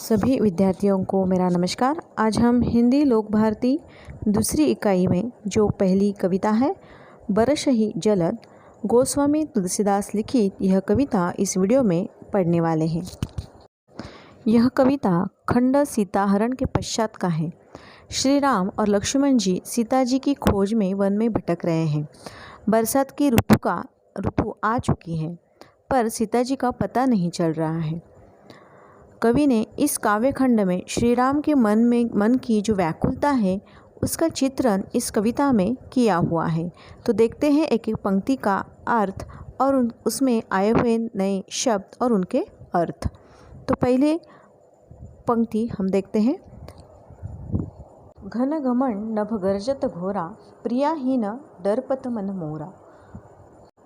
सभी विद्यार्थियों को मेरा नमस्कार। आज हम हिंदी लोक भारती दूसरी इकाई में जो पहली कविता है बरसहि जलद गोस्वामी तुलसीदास लिखित यह कविता इस वीडियो में पढ़ने वाले हैं। यह कविता खंड सीताहरण के पश्चात का है। श्री राम और लक्ष्मण जी सीता जी की खोज में वन में भटक रहे हैं। बरसात की ऋतु आ चुकी है, पर सीता जी का पता नहीं चल रहा है। कवि ने इस काव्य खंड में श्री राम के मन की जो व्याकुलता है उसका चित्रण इस कविता में किया हुआ है। तो देखते हैं एक एक पंक्ति का अर्थ और उसमें आए हुए नए शब्द और उनके अर्थ। तो पहले पंक्ति हम देखते हैं। घन घमंड नभ गर्जत घोरा, प्रियाहीन डरपत मन मोरा।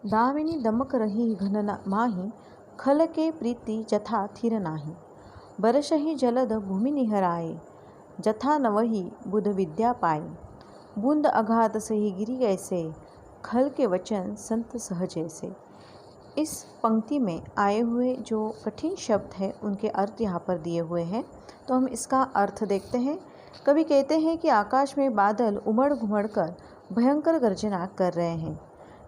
दामिनी दमक रही घन माही, खल के प्रीति जथा थिर नाही। बरसहि जलद भूमि निहराए, जथा नवहि बुध विद्या पाए। बूंद अघात सही गिरी ऐसे, खल के वचन संत सहज ऐसे। इस पंक्ति में आए हुए जो कठिन शब्द हैं उनके अर्थ यहाँ पर दिए हुए हैं। तो हम इसका अर्थ देखते हैं। कवि कहते हैं कि आकाश में बादल उमड़ घुमड़ कर भयंकर गर्जना कर रहे हैं।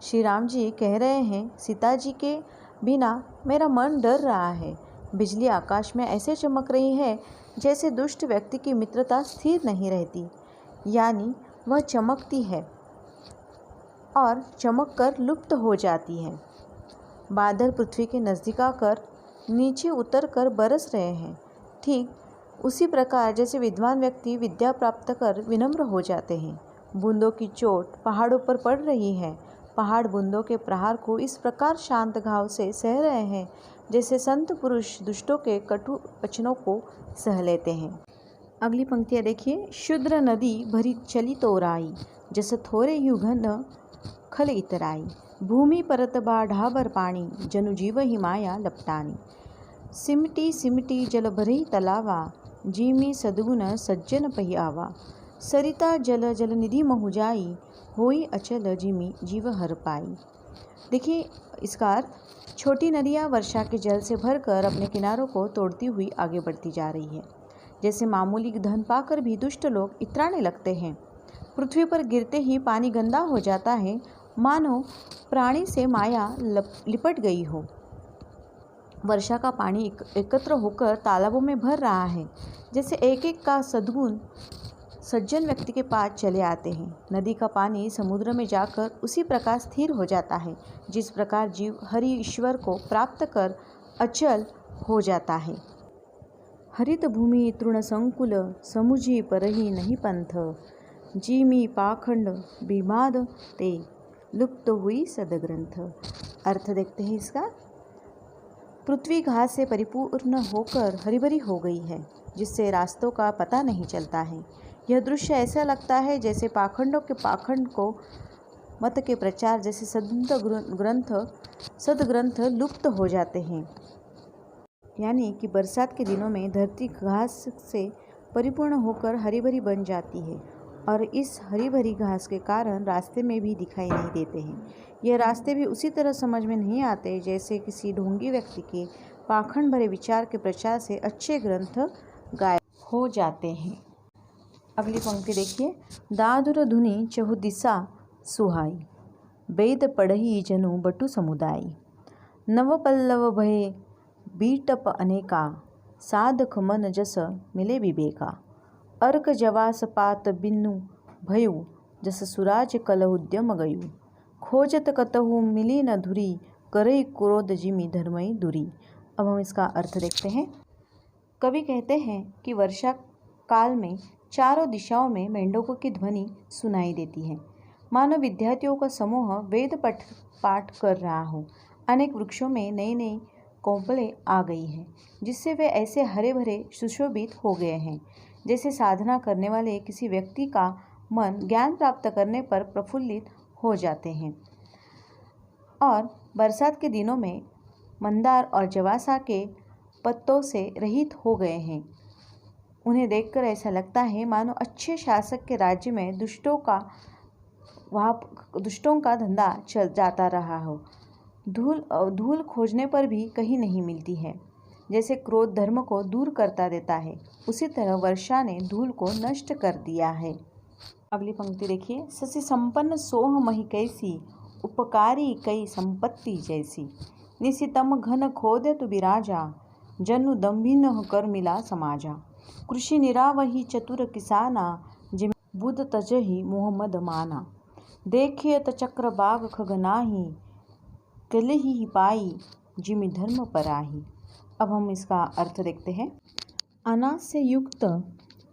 श्री राम जी कह रहे हैं, सीता जी के बिना मेरा मन डर रहा है। बिजली आकाश में ऐसे चमक रही है जैसे दुष्ट व्यक्ति की मित्रता स्थिर नहीं रहती, यानी वह चमकती है और चमक कर लुप्त हो जाती है। बादल पृथ्वी के नज़दीक आकर नीचे उतर कर बरस रहे हैं। ठीक उसी प्रकार जैसे विद्वान व्यक्ति विद्या प्राप्त कर विनम्र हो जाते हैं। बूंदों की चोट पहाड़ों पर पड़ रही है। पहाड़ बूंदों के प्रहार को इस प्रकार शांत घाव से सह रहे हैं जैसे संत पुरुष दुष्टों के कटु वचनों को सह लेते हैं। अगली पंक्तियाँ देखिए। शुद्र नदी भरी चली तोराई, जस थोरे यु घन खल इतराई। भूमि परत बा ढाबर पानी, जनु जीव ही माया लपटानी। सिमटी सिमटी जल भरी तलावा, जीमी सद्गुण सज्जन पही आवा। सरिता जल जल निधि महु जाई, होई अचल जिमी जीव हर पाई। देखिए इसका अर्थ, छोटी नदियाँ वर्षा के जल से भरकर अपने किनारों को तोड़ती हुई आगे बढ़ती जा रही है। जैसे मामूली धन पाकर भी दुष्ट लोग इतराने लगते हैं। पृथ्वी पर गिरते ही पानी गंदा हो जाता है, मानो प्राणी से माया लिपट गई हो। वर्षा का पानी एकत्र होकर तालाबों में भर रहा है। जैसे एक एक का सद्गुण सज्जन व्यक्ति के पास चले आते हैं। नदी का पानी समुद्र में जाकर उसी प्रकार स्थिर हो जाता है जिस प्रकार जीव हरि ईश्वर को प्राप्त कर अचल हो जाता है। हरित भूमि तृण संकुल, समुझी परही नहीं पंथ। जीमी पाखंड विमाद ते, लुप्त हुई सदग्रंथ। अर्थ देखते हैं इसका। पृथ्वी घास से परिपूर्ण होकर हरी-भरी हो गई है, जिससे रास्तों का पता नहीं चलता है। यह दृश्य ऐसा लगता है जैसे पाखंडों के पाखंड को मत के प्रचार जैसे सदग्रंथ लुप्त हो जाते हैं। यानी कि बरसात के दिनों में धरती घास से परिपूर्ण होकर हरी भरी बन जाती है और इस हरी भरी घास के कारण रास्ते में भी दिखाई नहीं देते हैं। यह रास्ते भी उसी तरह समझ में नहीं आते जैसे किसी ढोंगी व्यक्ति के पाखंड भरे विचार के प्रचार से अच्छे ग्रंथ गायब हो जाते हैं। अगली पंक्ति देखिए। दादुर धुनि चहु दिशा सुहाई, वेद पढ़ही जनु बटु समुदाय। नव पल्लव भये बीटप अनेका, साधक मन जस मिले विवेका। अर्क जवास पात बिन्नु भयु, जस सुराज कल उद्यम गयु। खोजत कतहु मिली न धुरी, करई क्रोध जिमि धर्मई दुरी। अब हम इसका अर्थ देखते हैं। कवि कहते हैं कि वर्षा काल में चारों दिशाओं में मेंढकों की ध्वनि सुनाई देती है, मानो विद्यार्थियों का समूह वेद पाठ कर रहा हो। अनेक वृक्षों में नई नई कोंपलें आ गई हैं, जिससे वे ऐसे हरे भरे सुशोभित हो गए हैं जैसे साधना करने वाले किसी व्यक्ति का मन ज्ञान प्राप्त करने पर प्रफुल्लित हो जाते हैं। और बरसात के दिनों में मंदार और जवासा के पत्तों से रहित हो गए हैं। उन्हें देखकर ऐसा लगता है मानो अच्छे शासक के राज्य में दुष्टों का धंधा चल जाता रहा हो। धूल खोजने पर भी कहीं नहीं मिलती है। जैसे क्रोध धर्म को दूर करता देता है, उसी तरह वर्षा ने धूल को नष्ट कर दिया है। अगली पंक्ति देखिए। शशि संपन्न सोह मही कैसी, उपकारी कई संपत्ति जैसी। निशितम घन खोदे तु बिराजा, जनु दम्भिन कर मिला समाजा। कृषि निरावही चतुर किसाना, जिम बुध तजहि मोहम्मद माना। देखिए त चक्र बाग खगनाही, कलही पाई जिमि धर्म पराही। अब हम इसका अर्थ देखते हैं। अनाज से युक्त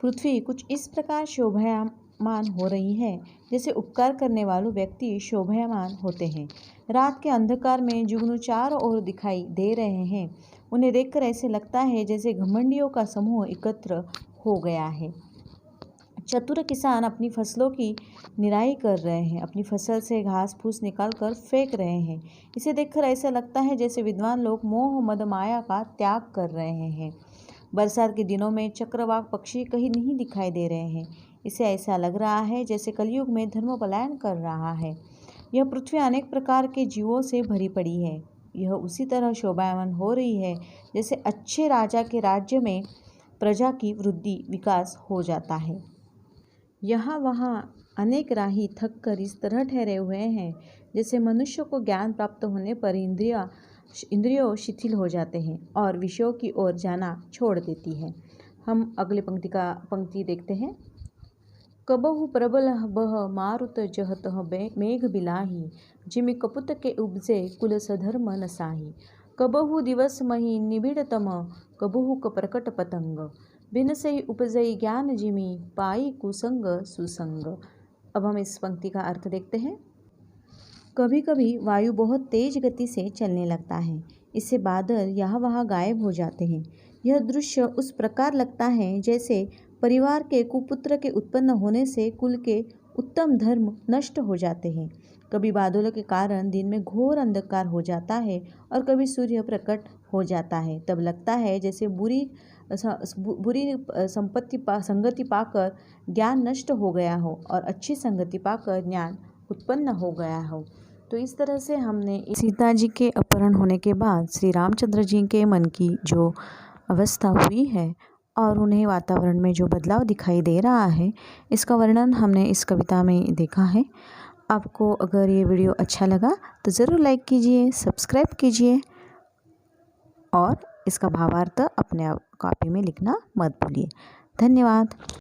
पृथ्वी कुछ इस प्रकार शोभायमान हो रही है जैसे उपकार करने वाले व्यक्ति शोभायमान होते हैं। रात के अंधकार में जुगनू चारों ओर दिखाई दे रहे हैं। उन्हें देखकर ऐसे लगता है जैसे घमंडियों का समूह एकत्र हो गया है। चतुर किसान अपनी फसलों की निराई कर रहे हैं, अपनी फसल से घास फूस निकाल कर फेंक रहे हैं। इसे देखकर ऐसा लगता है जैसे विद्वान लोग मोह मद माया का त्याग कर रहे हैं। बरसात के दिनों में चक्रवाक पक्षी कहीं नहीं दिखाई दे रहे हैं। इसे ऐसा लग रहा है जैसे कलयुग में धर्म पलायन कर रहा है। यह पृथ्वी अनेक प्रकार के जीवों से भरी पड़ी है। यह उसी तरह शोभायमान हो रही है जैसे अच्छे राजा के राज्य में प्रजा की वृद्धि विकास हो जाता है। यहाँ वहाँ अनेक राही थक कर इस तरह ठहरे हुए हैं जैसे मनुष्य को ज्ञान प्राप्त होने पर इंद्रियों शिथिल हो जाते हैं और विषयों की ओर जाना छोड़ देती है। हम अगले पंक्ति देखते हैं। कबहु प्रबल बह मारुत जहतः मेघ बिलाही, जिमि कपुत के उपजे कुल सधर्म नसाही। कबहु दिवस मही निबिड़तम, कबहु क प्रकट पतंग। बिन से उपजई ज्ञान जिमि, पाई कुसंग सुसंग। अब हम इस पंक्ति का अर्थ देखते हैं। कभी कभी वायु बहुत तेज गति से चलने लगता है, इससे बादल यहाँ वहाँ गायब हो जाते हैं। यह दृश्य उस प्रकार लगता है जैसे परिवार के कुपुत्र के उत्पन्न होने से कुल के उत्तम धर्म नष्ट हो जाते हैं। कभी बादलों के कारण दिन में घोर अंधकार हो जाता है और कभी सूर्य प्रकट हो जाता है। तब लगता है जैसे बुरी संगति पाकर ज्ञान नष्ट हो गया हो और अच्छी संगति पाकर ज्ञान उत्पन्न हो गया हो। तो इस तरह से हमने सीता जी के अपहरण होने के बाद श्री रामचंद्र जी के मन की जो अवस्था हुई है और उन्हें वातावरण में जो बदलाव दिखाई दे रहा है, इसका वर्णन हमने इस कविता में देखा है। आपको अगर ये वीडियो अच्छा लगा तो ज़रूर लाइक कीजिए, सब्सक्राइब कीजिए और इसका भावार्थ अपने कॉपी में लिखना मत भूलिए। धन्यवाद।